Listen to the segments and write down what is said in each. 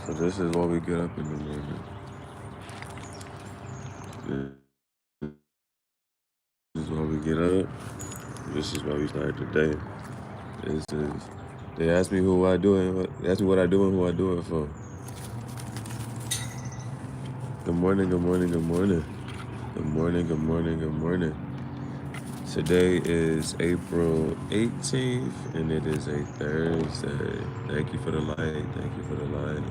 So this is why we get up in the morning. This is why we get up. This is why we start the day. This is. They ask me who I do and they ask me what I do and who I do it for. Good morning. Good morning. Good morning. Good morning. Good morning. Good morning. Today is April 18th, and it is a Thursday. Thank you for the light. Thank you for the light.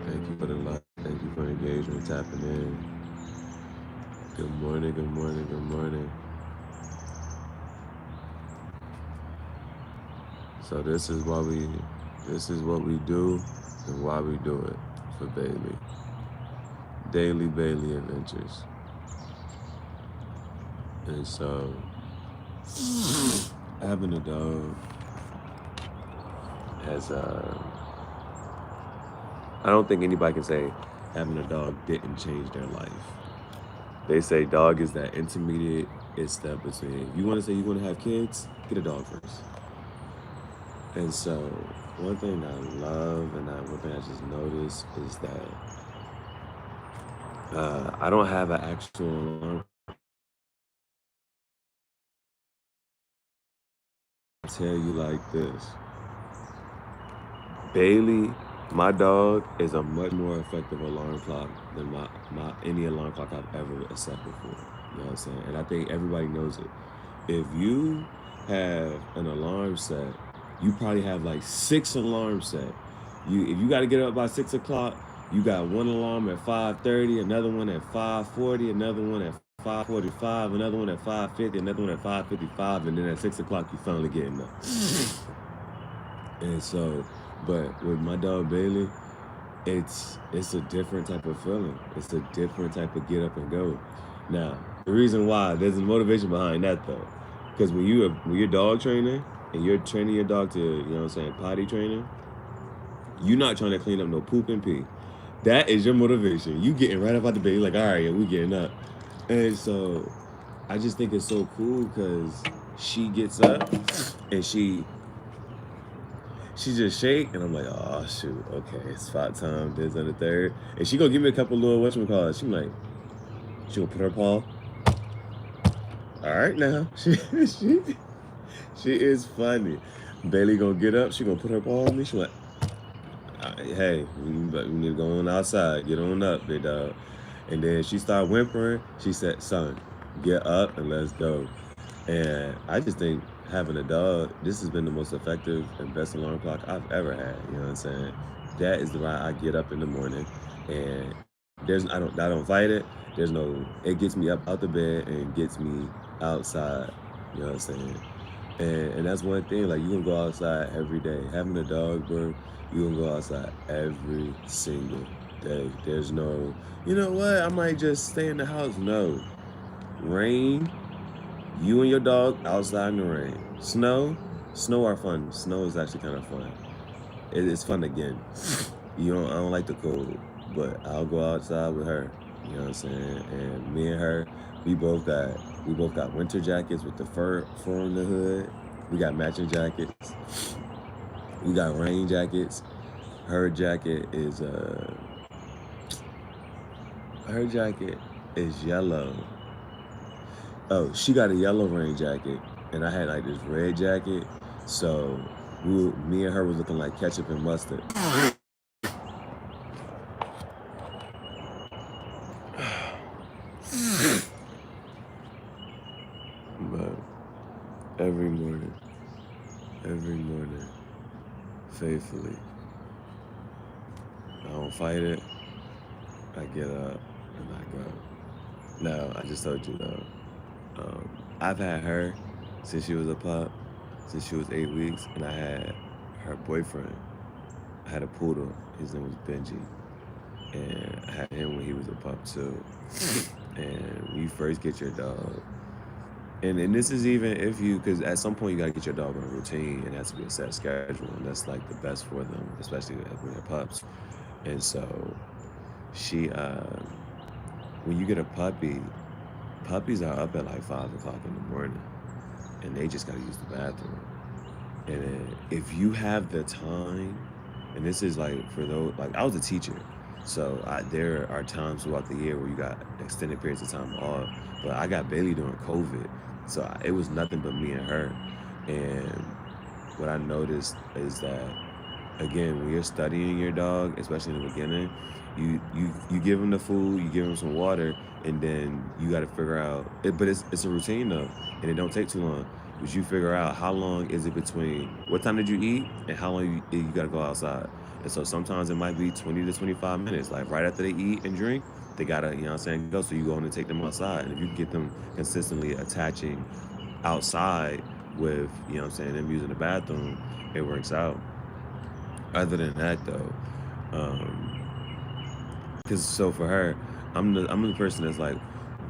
Thank you for the light. Thank you for engagement, tapping in. Good morning, good morning, good morning. So this is what we do and why we do it for Bailee. Daily Bailee Adventures. And so having a dog has I don't think anybody can say having a dog didn't change their life. They say dog is that intermediate step between, if you want to say you want to have kids, get a dog first. And so one thing I love and one thing I just noticed is that I don't have an actual alarm. I'll tell you like this. Bailee, my dog, is a much more effective alarm clock than my any alarm clock I've ever set before. You know what I'm saying? And I think everybody knows it. If you have an alarm set, you probably have like 6 alarms set. If you got to get up by 6 o'clock, you got one alarm at 5:30, another one at 5:40, another one at 5:45, another one at 5:50, another one at 5:55, and then at 6 o'clock you finally getting up. And so, but with my dog Bailee, it's a different type of feeling. It's a different type of get up and go. Now, the reason why, there's a motivation behind that though. Because when you're dog training and you're training your dog to, you know what I'm saying, potty training, you're not trying to clean up no poop and pee. That is your motivation. You getting right up out the bed, you're like, all right, yeah, we getting up. And so I just think it's so cool because she gets up and she just shake, and I'm like, oh shoot, okay, it's fight time. This and the third, and she gonna give me a couple little whatchamacallit. She gonna put her paw. All right now, she is funny. Bailee gonna get up. She gonna put her paw on me. She like, hey, we need to go on outside. Get on up, big dog. And then she started whimpering. She said, son, get up and let's go. And I just think having a dog, this has been the most effective and best alarm clock I've ever had. You know what I'm saying? That is the why I get up in the morning, and I don't fight it. It gets me up out the bed and gets me outside. You know what I'm saying? And that's one thing. Like, you can go outside every day. Having a dog, bro, you can go outside every single day. There's no, you know what? I might just stay in the house. No, rain. You and your dog outside in the rain. Snow are fun. Snow is actually kind of fun. It's fun again. I don't like the cold, but I'll go outside with her. You know what I'm saying? And me and her, we both got winter jackets with the fur on the hood. We got matching jackets. We got rain jackets. Her jacket is yellow. Oh, she got a yellow rain jacket, and I had like this red jacket. So me and her was looking like ketchup and mustard. But every morning, faithfully, I don't fight it. I get up and I go. No, I just told you though. I've had her since she was a pup, since she was 8 weeks, and I had her boyfriend. I had a poodle. His name was Benji, and I had him when he was a pup too. And when you first get your dog, and this is even if because at some point you gotta get your dog on a routine, and it has to be a set schedule, and that's like the best for them, especially when they're pups. And so she, when you get a puppy, puppies are up at like 5 o'clock in the morning, and they just gotta use the bathroom. And then if you have the time, and this is like for those, like I was a teacher, so there are times throughout the year where you got extended periods of time off. But I got Bailee during COVID, so it was nothing but me and her. And what I noticed is that, again, when you're studying your dog, especially in the beginning, you give him the food, you give him some water, and then you got to figure out. But it's a routine though, and it don't take too long. But you figure out how long is it between what time did you eat and how long you got to go outside. And so sometimes it might be 20 to 25 minutes, like right after they eat and drink, they gotta, you know what I'm saying, go. So you go in and take them outside, and if you can get them consistently attaching outside with, you know what I'm saying, them using the bathroom, it works out. Other than that though, because so for her, I'm the person that's like,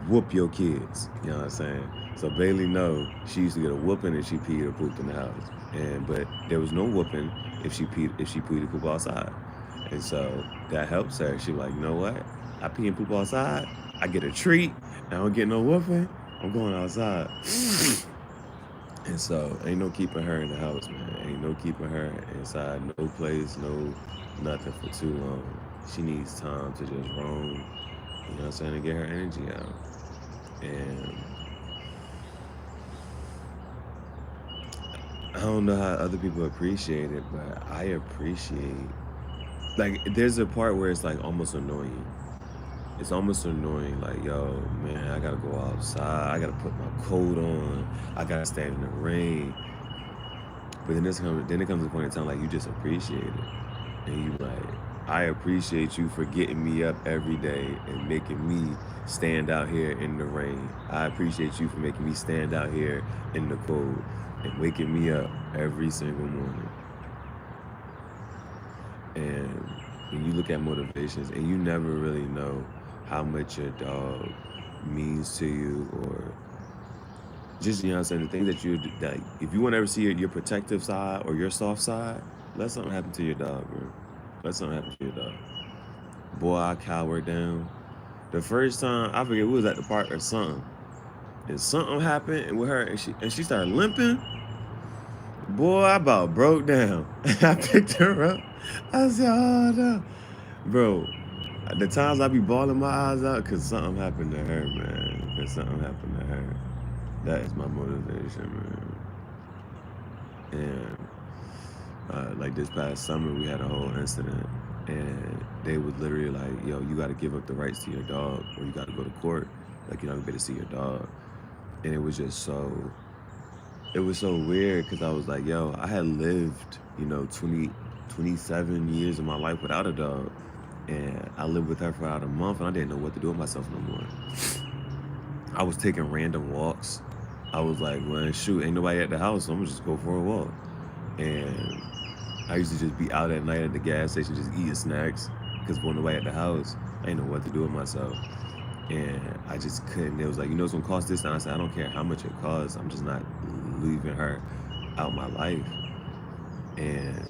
whoop your kids, you know what I'm saying. So Bailee know she used to get a whooping if she peed or pooped in the house, but there was no whooping if she peed or poop outside. And so that helps her. She like, you know what, I pee and poop outside, I get a treat, I don't get no whooping, I'm going outside. And so ain't no keeping her in the house, man. Ain't no keeping her inside, no place, no nothing for too long. She needs time to just roam, you know what I'm saying, and get her energy out. And I don't know how other people appreciate it, but I appreciate, like, there's a part where it's like almost annoying. It's almost annoying, like, yo, man, I gotta go outside, I gotta put my coat on, I gotta stand in the rain. But then it comes a point in time like you just appreciate it. And you like, I appreciate you for getting me up every day and making me stand out here in the rain. I appreciate you for making me stand out here in the cold and waking me up every single morning. And when you look at motivations, and you never really know how much your dog means to you, or just, you know what I'm saying, the things that if you want to ever see your protective side or your soft side, let something happen to your dog, bro. Let something happen to your dog. Boy, I cowered down. The first time, I forget, we was at the park or something, and something happened with her, and she started limping. Boy, I about broke down. I picked her up. I said, oh no. Bro, the times I be bawling my eyes out because something happened to her, man. Because something happened to her. That is my motivation, man. And like this past summer, we had a whole incident, and they was literally like, yo, you got to give up the rights to your dog, or you got to go to court. Like, you're not gonna be able to see your dog. And it was just so weird, because I was like, yo, I had lived, 27 years of my life without a dog. And I lived with her for about a month, and I didn't know what to do with myself no more. I was taking random walks. I was like, well, shoot, ain't nobody at the house, so I'm gonna just go for a walk. And I used to just be out at night at the gas station just eating snacks, because when nobody at the house, I didn't know what to do with myself. And I just couldn't. It was like, it's gonna cost this, and I said, I don't care how much it costs, I'm just not leaving her out my life. And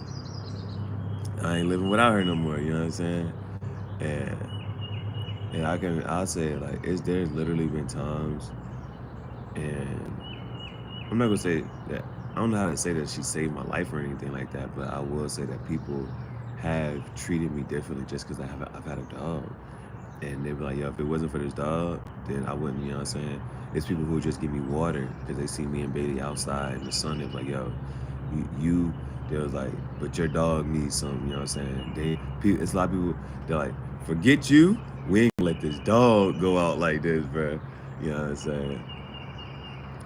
I ain't living without her no more, you know what I'm saying? And I'll say, like, there's literally been times, and I'm not gonna say that, I don't know how to say that she saved my life or anything like that, but I will say that people have treated me differently just because I've had a dog. And they'd be like, yo, if it wasn't for this dog, then I wouldn't, you know what I'm saying? It's people who just give me water because they see me and Bailee outside in the sun. They're like, yo, they was like, but your dog needs some, you know what I'm saying? It's a lot of people, they're like, forget you, we ain't gonna let this dog go out like this, bro. You know what I'm saying?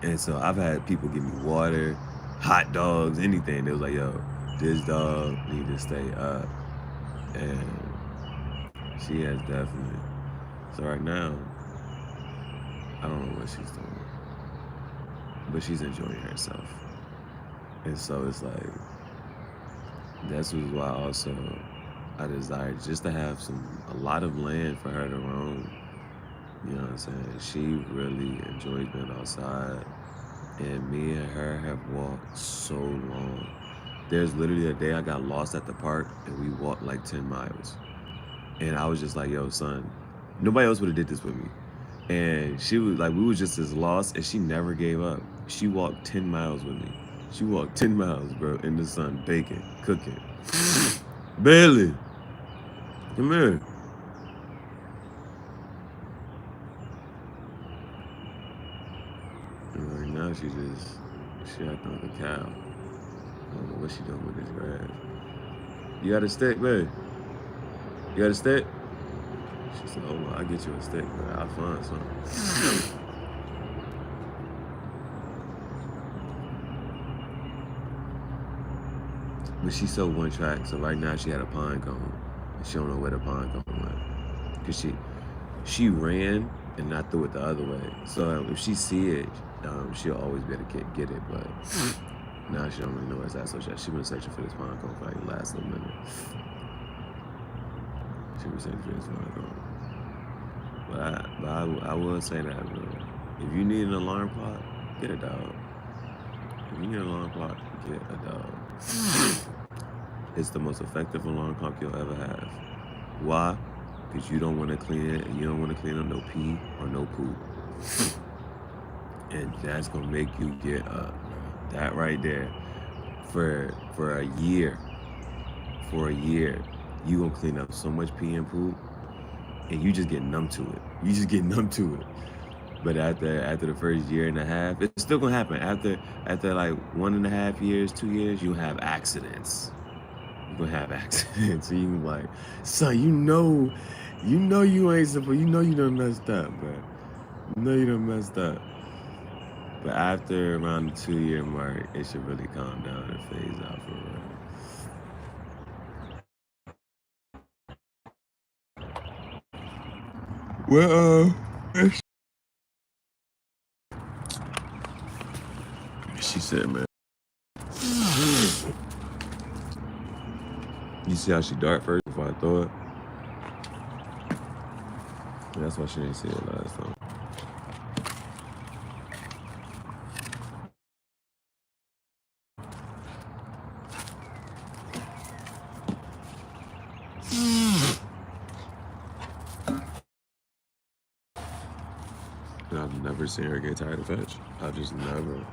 And so I've had people give me water, hot dogs, anything. They was like, yo, this dog need to stay up. And she has definitely. So right now, I don't know what she's doing, but she's enjoying herself. And so it's like, that's why also I desire just to have a lot of land for her to roam. You know what I'm saying? She really enjoys being outside. And me and her have walked so long. There's literally a day I got lost at the park, and we walked like 10 miles. And I was just like, yo, son, nobody else would have did this with me. And she was like, we was just as lost, and she never gave up. She walked 10 miles with me. She walked 10 miles, bro, in the sun, baking, cooking. Bailee, come here. And right now, she acting like a cow. I don't know what she doing with this grass. You got a stick, babe? You got a stick? She said, oh, well, I'll get you a stick, but I'll find some. But she's so one track, so right now she had a pine cone. And she don't know where the pine cone went. Because she ran and not threw it the other way. So if she see it, she'll always be able to get it, but now she don't really know where it's at. So she's been searching for this pine cone for like the last little minute. She was searching for this pine cone. But I will say that, bro. If you need an alarm clock, get a dog. If you need an alarm clock, get a dog. It's the most effective alarm clock you'll ever have. Why? Because you don't want to clean it, and you don't want to clean up no pee or no poop. And that's gonna make you get up. That right there, for a year. For a year, you gonna clean up so much pee and poop, and you just get numb to it. You just get numb to it. But after the first year and a half, it's still gonna happen. After like 1.5 years, 2 years, you have accidents. You're gonna have accidents. So you can be like, son, you know you ain't supposed, you know you done messed up, bro. You know you done messed up. But after around the 2-year mark, it should really calm down and phase out for real. Well, she said, man. You see how she dart first before I throw it? And that's why she didn't see it last time. And I've never seen her get tired of fetch. I've just never.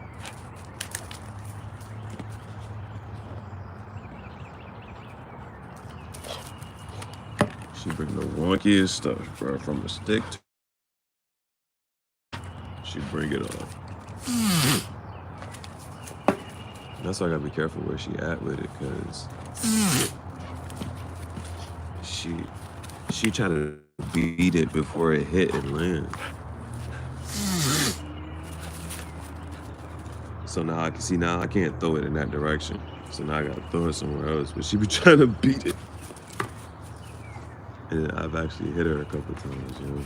She bring the wonkiest stuff, bro, from a stick. She bring it off. That's why I gotta be careful where she at with it, cause she try to beat it before it hit and land. So now I can see, now I can't throw it in that direction. So now I gotta throw it somewhere else. But she be trying to beat it. And I've actually hit her a couple times, you know.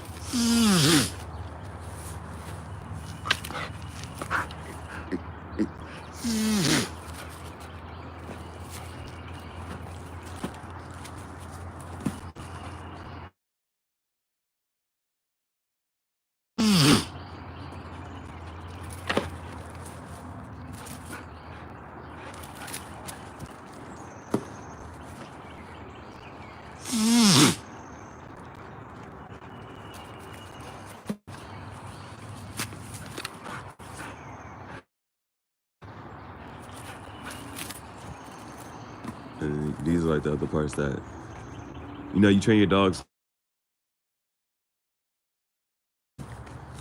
And these are like the other parts that, you know, you train your dogs. I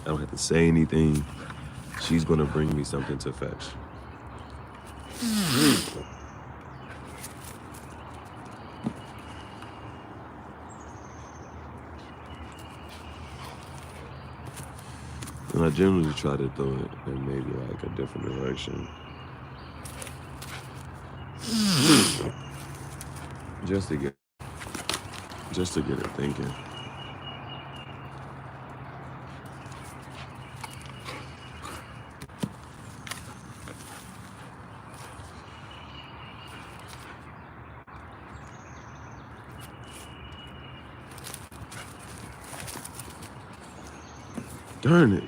don't have to say anything. She's gonna bring me something to fetch. And I generally try to throw it in maybe like a different direction. Just to get it thinking. Darn it.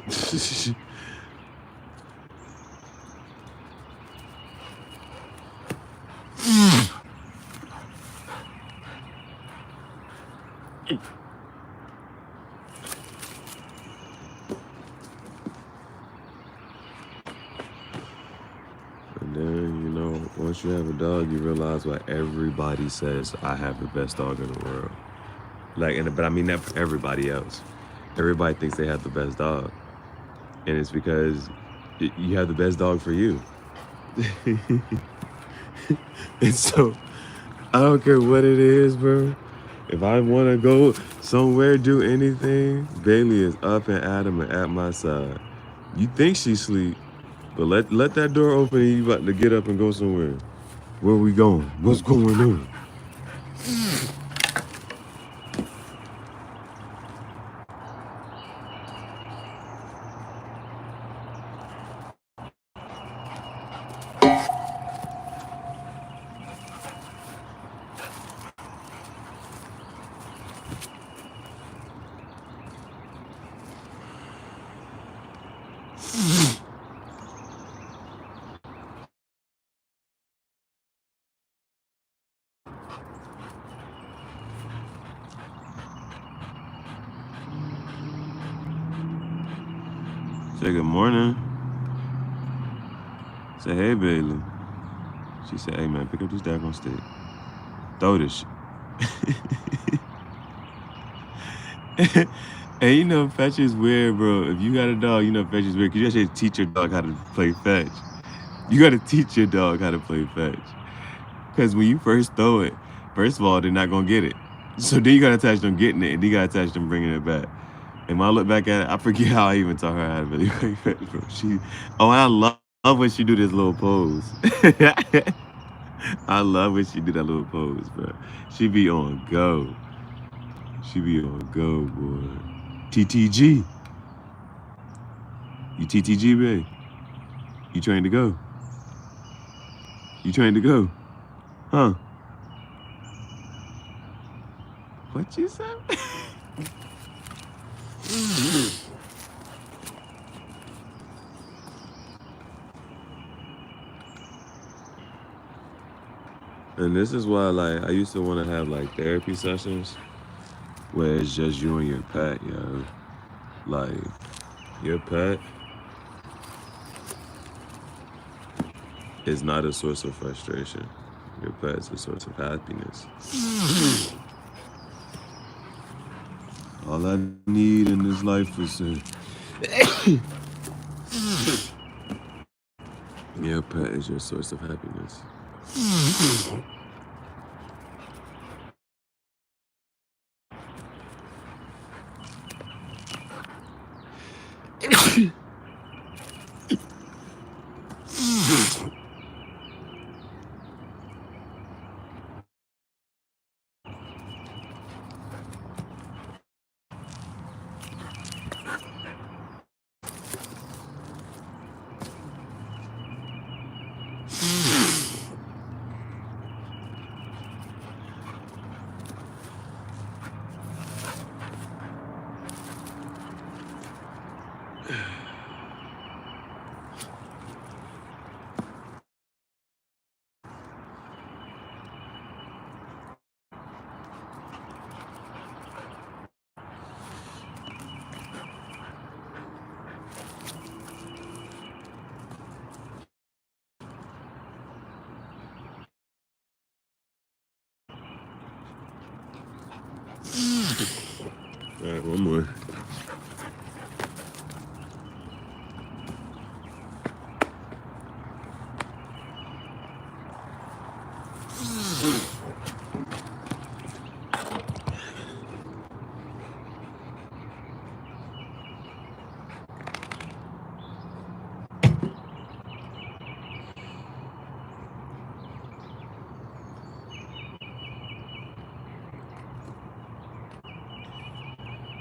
And then once you have a dog, you realize why everybody says I have the best dog in the world. But I mean that for everybody else. Everybody thinks they have the best dog, and it's because you have the best dog for you. And so I don't care what it is, bro. If I want to go somewhere, do anything, Bailee is up and adamant at my side. You think she sleep, but let that door open and you about to get up and go somewhere. Where we going? What's going on? Say good morning. Say, hey, Bailee. She said, hey, man, pick up this daggone stick. Throw this shit. And you know, fetch is weird, bro. If you got a dog, you know fetch is weird. Because you actually teach your dog how to play fetch. You got to teach your dog how to play fetch. Because when you first throw it, first of all, they're not going to get it. So then you got to attach them getting it, and then you got to attach them bringing it back. And when I look back at it, I forget how I even taught her how to really play fetch, bro. And I love when she do this little pose. I love when she do that little pose, bro. She be on go. She be on go, boy. TTG. You TTG, babe? You trained to go? You trained to go? Huh? What you said? And this is why, like, I used to want to have, like, therapy sessions where it's just you and your pet, yo. Like, your pet is not a source of frustration. Your pet is a source of happiness. All I need in this life is your pet is your source of happiness. All right, one more.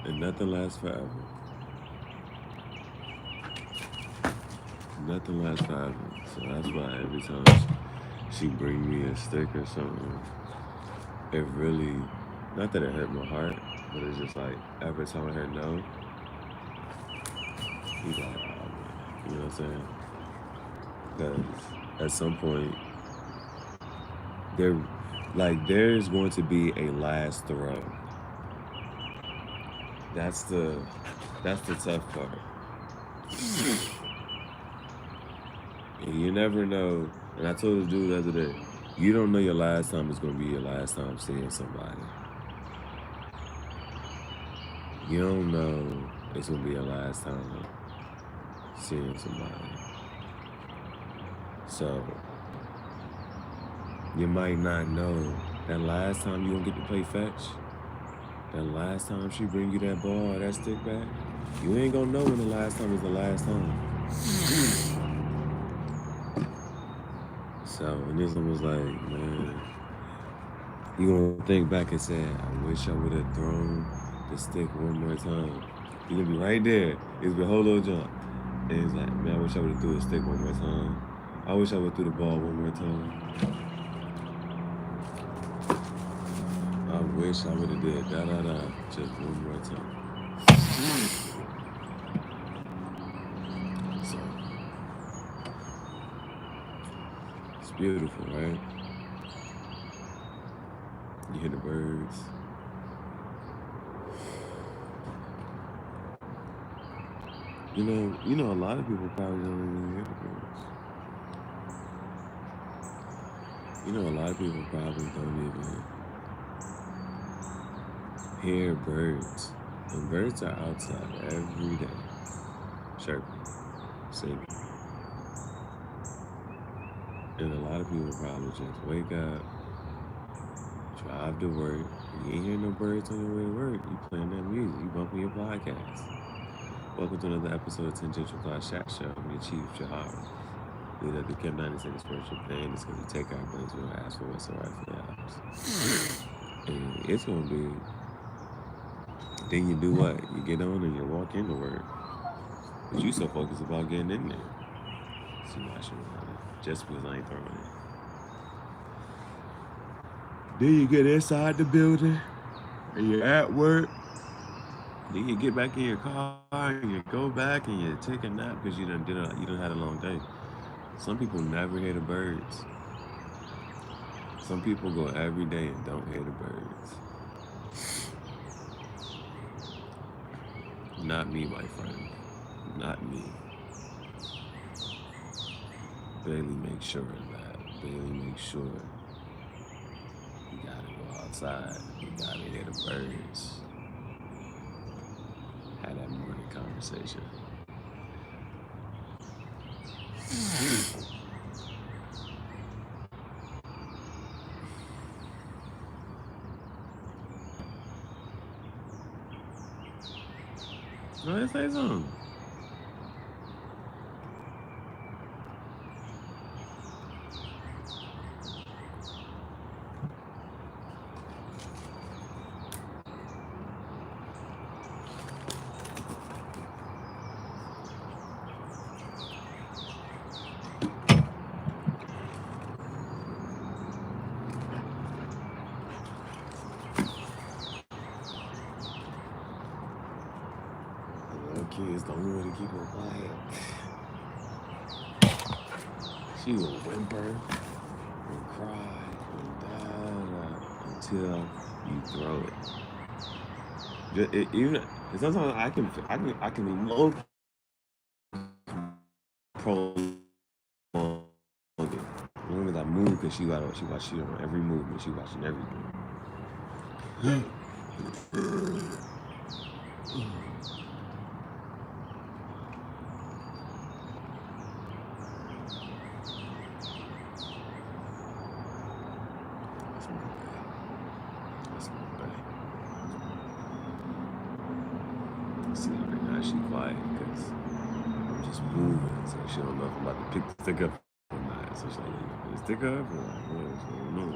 And nothing lasts forever. Nothing lasts forever. So that's why every time she bring me a stick or something, it really, not that it hurt my heart, but it's just like every time I hear no, he's like, oh man, you know what I'm saying? Because at some point, there's going to be a last throw. That's the tough part. And you never know And I told this dude the other day, you don't know your last time is going to be your last time seeing somebody. You don't know it's going to be your last time seeing somebody. So, you might not know that last time you don't get to play fetch, that last time she bring you that ball or that stick back, you ain't gonna know when the last time is the last time. So, and this one was like, man, you gonna think back and say, I wish I would have thrown the stick one more time. You gonna be right there. It's the whole little jump. And he's like, man, I wish I would have threw the stick one more time. I wish I would have threw the ball one more time. I wish I would have did da-da-da just one more time. So, it's beautiful, right? You hear the birds. You know, a lot of people probably don't even hear the birds. You know, a lot of people probably don't even hear birds. And birds are outside every day, chirping, singing. And a lot of people probably just wake up, drive to work. You ain't hear no birds on your way to work. You playing that music. You bumping your podcast. Welcome to another episode of Tangential Class Chat Show. I'm your chief, Jahar. Lead up the Kim 96 spiritual pain. It's because we take our brains, we don't ask for what's all right for the ours. And it's going to be, then you do what? You get on and you walk into work. But you so focused about getting in there. See why I should have it. Just because I ain't throwing it. Then you get inside the building and you're at work. Then you get back in your car and you go back and you take a nap because you done had a long day. Some people never hear the birds. Some people go every day and don't hear the birds. Not me, my friend. Not me. Bailee makes sure of that. Bailee makes sure you gotta go outside. You gotta hear the birds. Had that morning conversation. Go ahead, say something. Kids, the only way to keep her quiet. She will whimper and cry and until you throw it. Even sometimes I can be low prolonged. As long as I move, because she on every movement. She watching everything. See, right now she quiet because I'm just moving, so she don't know if I'm about to pick the stick up or not. So she's like, the stick up? Or like, well, she don't know.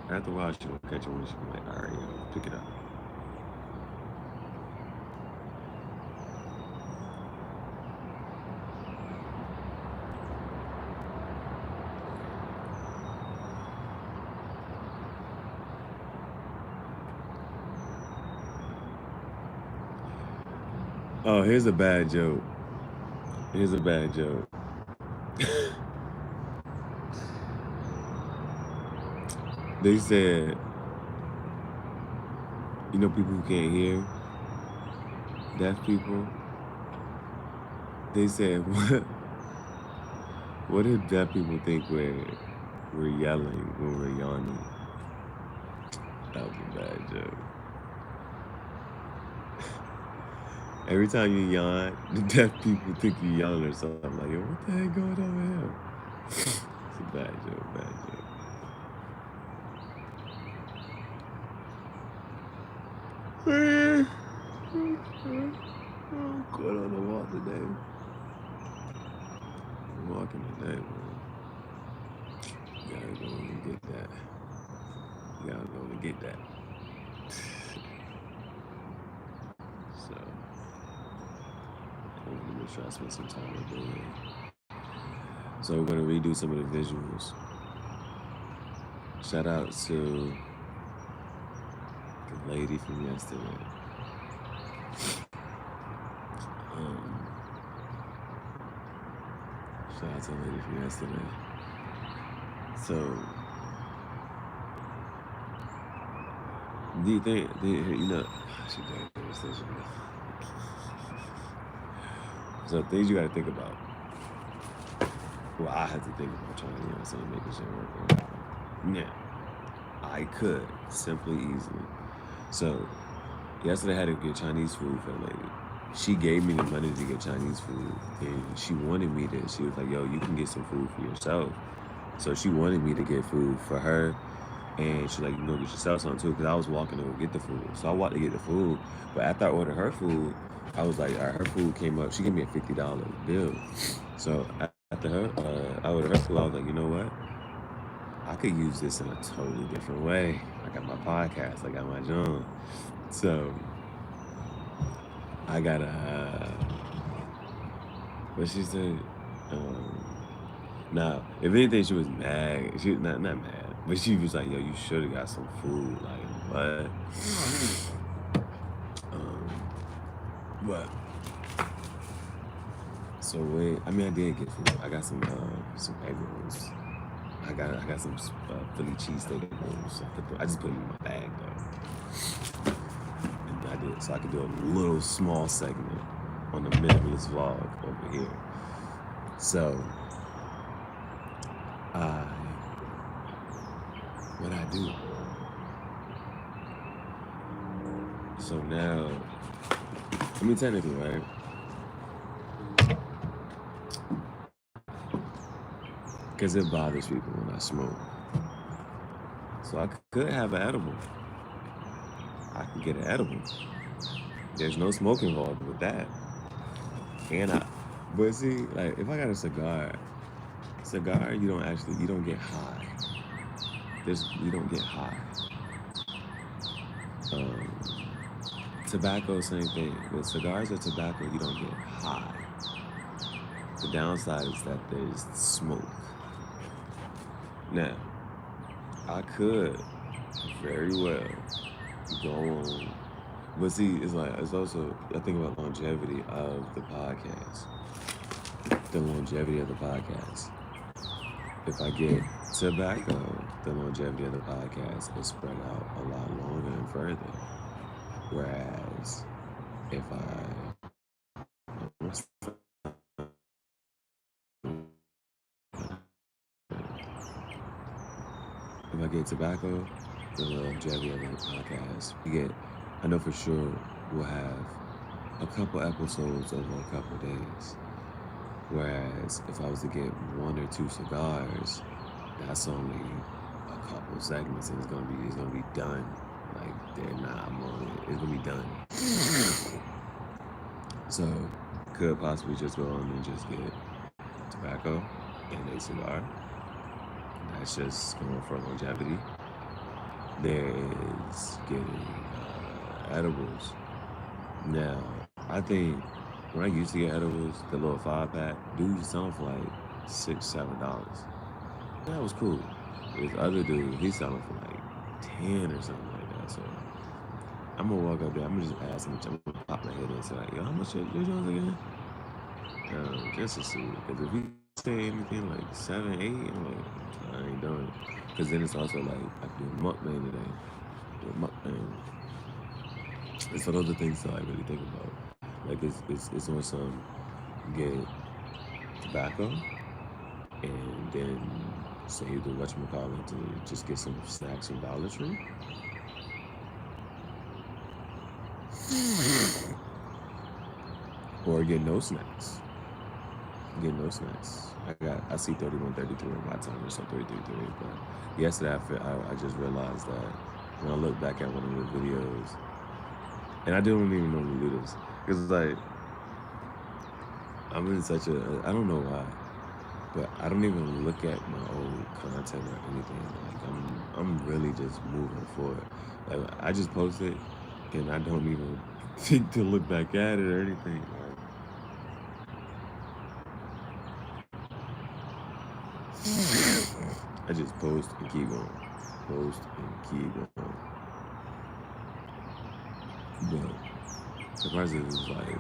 After a while, she'll catch it when she'll be like, all right, pick it up. Oh, here's a bad joke. Here's a bad joke. They said, you know, people who can't hear, deaf people. They said, What did deaf people think we're yelling when we're yawning? That was a bad joke. Every time you yawn, the deaf people think you yawning or something. I'm like, yo, what the heck going on here? It's a bad joke, bad joke. I'm going on a walk today. I'm walking today, man. You gotta go and get that. You gotta go and get that. So, I want to make sure I spend some time with Bailee. So we're gonna redo some of the visuals. Shout out to the lady from yesterday. Shout out to the lady from yesterday. So, do you think, you know, she died in the station. So things you gotta think about. Well, I have to think about trying to, you know, make this shit work. Now, I could simply, easily. So, yesterday I had to get Chinese food for the lady. She gave me the money to get Chinese food, and she wanted me to. She was like, "Yo, you can get some food for yourself." So she wanted me to get food for her, and she's like, "You can go get yourself some too," because I was walking to go get the food. So I walked to get the food, but after I ordered her food, I was like, all right, her food came up. She gave me a $50 bill. So after I ordered her food, I was like, you know what? I could use this in a totally different way. I got my podcast, I got my job. So I got what she said. Now, if anything, she was mad. She was not mad, but she was like, "Yo, you should have got some food." Like what? But so wait. I mean, I did get food. I got some egg rolls. I got some Philly cheesesteak egg rolls. I just put them in my bag though. And I did so I could do a little small segment on the minimalist vlog over here. So what I do? So now, I mean technically, right? Because it bothers people when I smoke. So I could have an edible. I could get an edible. There's no smoke involved with that. But see, like if I got a cigar, you don't get high. You don't get high. Tobacco, same thing. With cigars or tobacco, you don't get high. The downside is that there's smoke. Now, I could very well go on, but see, it's also, I think about longevity of the podcast. The longevity of the podcast. If I get tobacco, the longevity of the podcast is spread out a lot longer and further. Whereas if I get tobacco, the longevity of the podcast, I know for sure we'll have a couple episodes over a couple days. Whereas if I was to get 1 or 2 cigars, that's only a couple segments, and it's gonna be done. Like it's gonna be done. So could possibly just go on and just get tobacco and a cigar. That's just going for longevity. There is getting edibles. Now, I think when I used to get edibles, the little 5-pack, dude used to sell them for like $6, $7. That was cool. This other dude, he's selling for like 10 or something like that. So I'm gonna walk up there. I'm gonna just ask him. I'm gonna pop my head in and say like, "Yo, how much your joints again?" Just to see, because if he say anything like 7, 8, I'm like, I ain't doing it. Because then it's also like I do mukbang today. And so those are things to like really think about. Like it's on some get tobacco and then save the whatchamacallit to just get some snacks from Dollar Tree. Or get no snacks. Get no snacks. I see 3133 in my timer, so 333. But yesterday I just realized that when I look back at one of the videos, and I don't even normally do this, because like I'm in such a, I don't know why, but I don't even look at my old content or anything. Like I'm really just moving forward. Like I just post it, and I don't even think to look back at it or anything. I just post and keep going. Post and keep going. But the person is like,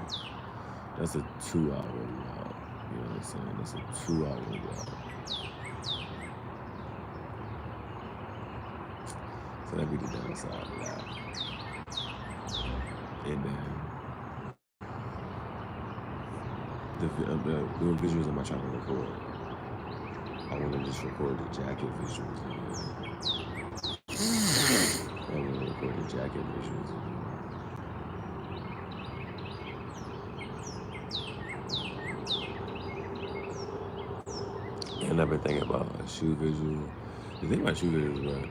that's a 2-hour vlog. You know what I'm saying? That's a 2-hour vlog. So that'd be the downside of that. And then the visuals I'm not trying to record. I want to just record the jacket visuals. I want to record the jacket visuals. And I've been thinking about a shoe visual. The thing about shoe visuals,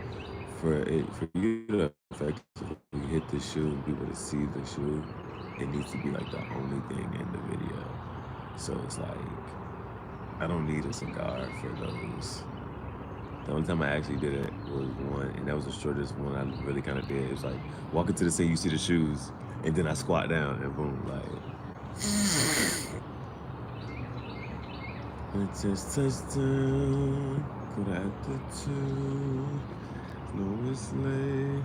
for you to effectively hit the shoe and people to see the shoe, it needs to be like the only thing in the video. So it's like, I don't need a cigar for those. The only time I actually did it was one, and that was the shortest one I really kind of did. It was like, walk into the scene, you see the shoes, and then I squat down, and boom, like. It just touched down, good at the 2. No, it's late,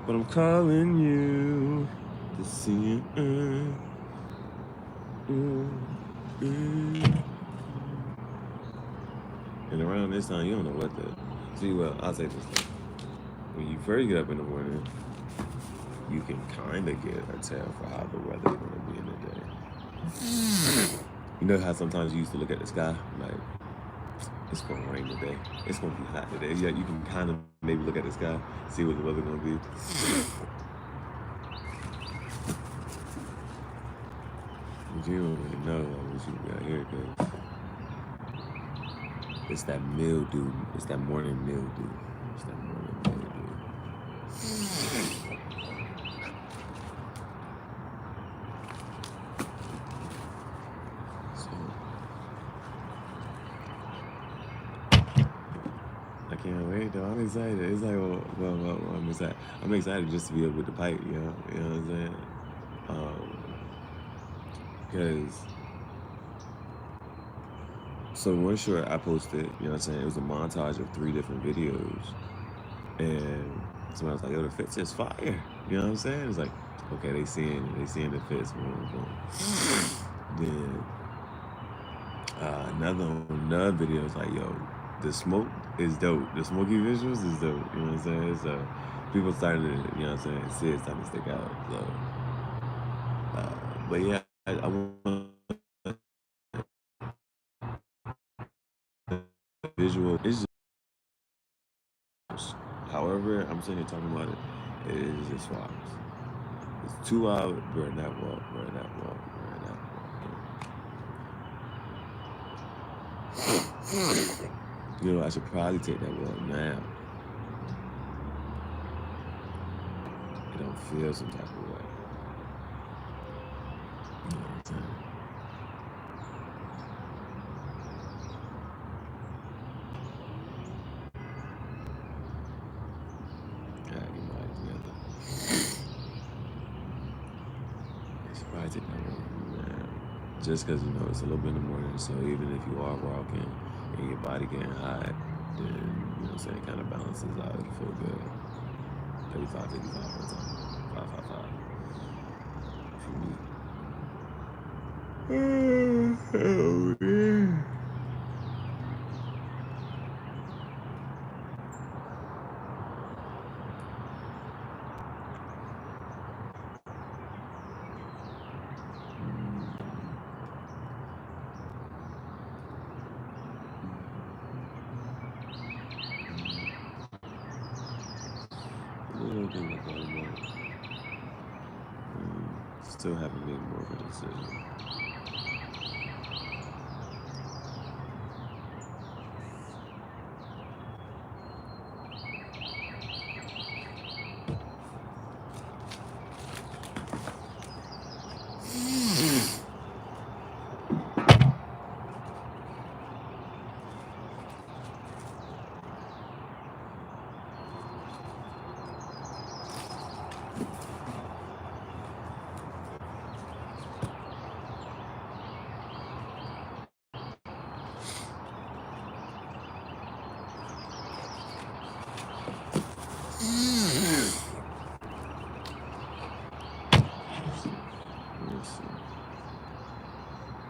but I'm calling you to see you. And around this time, you don't know what to see. Well, I'll say this thing. When you first get up in the morning, you can kind of get a tell for how the weather is going to be in the day. You know how sometimes you used to look at the sky, like, it's going to rain today. It's going to be hot today. Yeah, you can kind of maybe look at the sky, see what the weather's going to be. But you don't really know what you got here, because it's that mildew. It's that morning mildew. It's that morning mildew. So, I can't wait though. I'm excited. It's like, well, I'm excited. I'm excited just to be up with the pipe, you know what I'm saying? Because, so one short I posted, you know what I'm saying? It was a montage of 3 different videos. And somebody was like, yo, the fits is fire. You know what I'm saying? It's like, okay, they seeing the fits. Boom, boom. Then another video is like, yo, the smoke is dope. The smoky visuals is dope. You know what I'm saying? So people started to, you know what I'm saying, see it's starting to stick out. So, but yeah, I want visual. It's just, however, I'm sitting here talking about it, it is as follows. It's 2 hours, bro, that walk. You know, I should probably take that walk now. I don't feel some type of way. You know what I'm saying? Gotta get my life together. I should probably take that walk now. Just because, you know, it's a little bit in the morning, so even if you are walking and your body getting hot, then, you know what I'm saying, it kind of balances out. It'll feel good. 35, 55 one time. 555. For me. Oh, yeah. been like all month. Still haven't made more of a decision.